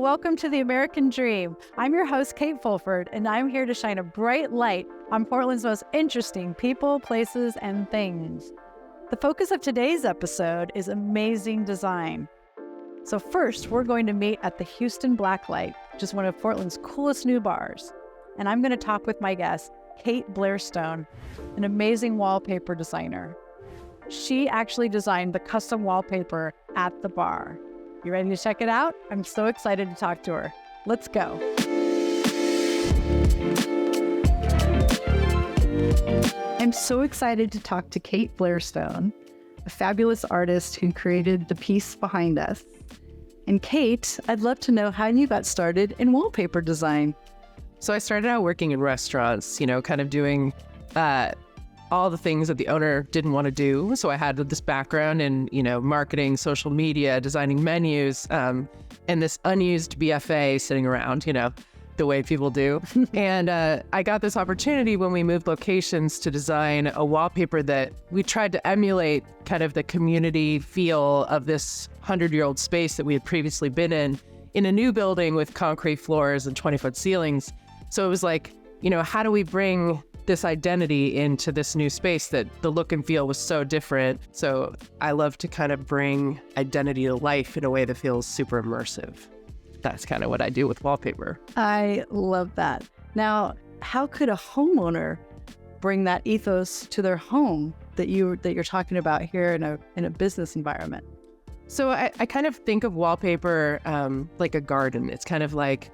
welcome to the American Dream. I'm your host, Kate Fulford, and I'm here to shine a bright light on Portland's most interesting people, places, and things. The focus of today's episode is amazing design. So first, we're going to meet at the Houston Blacklight, which is one of Portland's coolest new bars. And I'm going to talk with my guest, Kate Blairstone, an amazing wallpaper designer. She actually designed the custom wallpaper at the bar. You ready to check it out? I'm so excited to talk to her. Let's go. I'm so excited to talk to Kate Blairstone, a fabulous artist who created the piece behind us. And Kate, I'd love to know how you got started in wallpaper design. So I started out working in restaurants, kind of doing all the things that the owner didn't want to do. So I had this background in, marketing, social media, designing menus, and this unused BFA sitting around, the way people do. And I got this opportunity when we moved locations to design a wallpaper that we tried to emulate kind of the community feel of this 100-year-old space that we had previously been in a new building with concrete floors and 20-foot ceilings. So it was like, how do we bring this identity into this new space that the look and feel was so different? So I love to kind of bring identity to life in a way that feels super immersive. That's kind of what I do with wallpaper. I love that. Now, how could a homeowner bring that ethos to their home that you're talking about here in a business environment? So I kind of think of wallpaper like a garden. It's kind of like,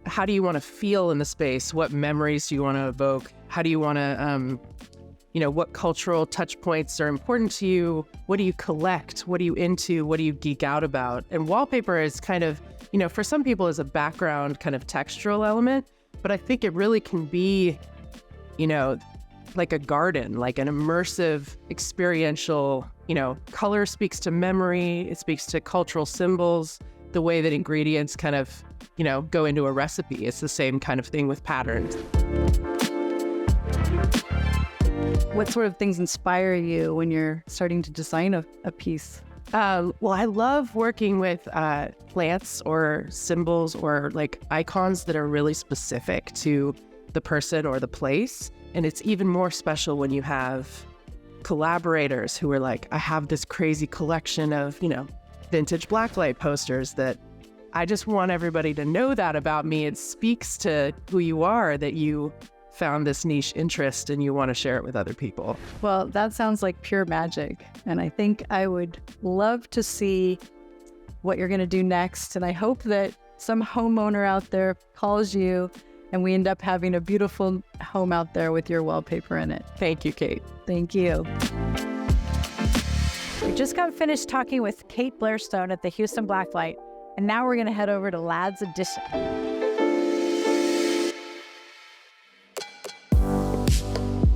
how do you want to feel in the space? What memories do you want to evoke? How do you want to, what cultural touch points are important to you? What do you collect? What are you into? What do you geek out about? And wallpaper is kind of, for some people is a background kind of textural element, but I think it really can be, like a garden, like an immersive, experiential, color speaks to memory. It speaks to cultural symbols, the way that ingredients kind of, go into a recipe. It's the same kind of thing with patterns. What sort of things inspire you when you're starting to design a piece? Well, I love working with plants or symbols or like icons that are really specific to the person or the place. And it's even more special when you have collaborators who are like, I have this crazy collection of, vintage Blacklight posters that I just want everybody to know that about me. It speaks to who you are, that you found this niche interest and you want to share it with other people. Well, that sounds like pure magic. And I think I would love to see what you're going to do next. And I hope that some homeowner out there calls you and we end up having a beautiful home out there with your wallpaper in it. Thank you, Kate. Thank you. We just got finished talking with Kate Blairstone at the Houston Blacklight, and now we're going to head over to Ladd's Addition.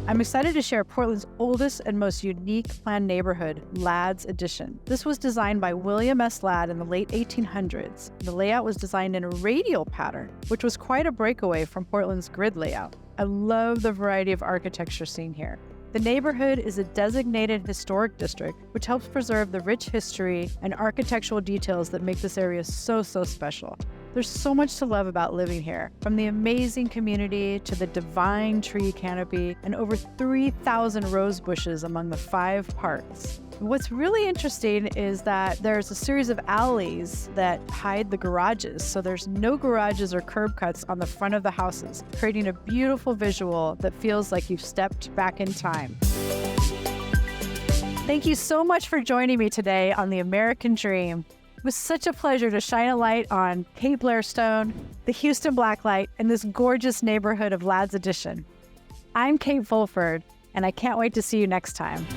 I'm excited to share Portland's oldest and most unique planned neighborhood, Ladd's Addition. This was designed by William S. Ladd in the late 1800s. The layout was designed in a radial pattern, which was quite a breakaway from Portland's grid layout. I love the variety of architecture seen here. The neighborhood is a designated historic district, which helps preserve the rich history and architectural details that make this area so special. There's so much to love about living here, from the amazing community to the divine tree canopy and over 3,000 rose bushes among the 5 parks. What's really interesting is that there's a series of alleys that hide the garages, so there's no garages or curb cuts on the front of the houses, creating a beautiful visual that feels like you've stepped back in time. Thank you so much for joining me today on The American Dream. It was such a pleasure to shine a light on Kate Blairstone, the Houston Blacklight, and this gorgeous neighborhood of Ladd's Addition. I'm Kate Fulford, and I can't wait to see you next time.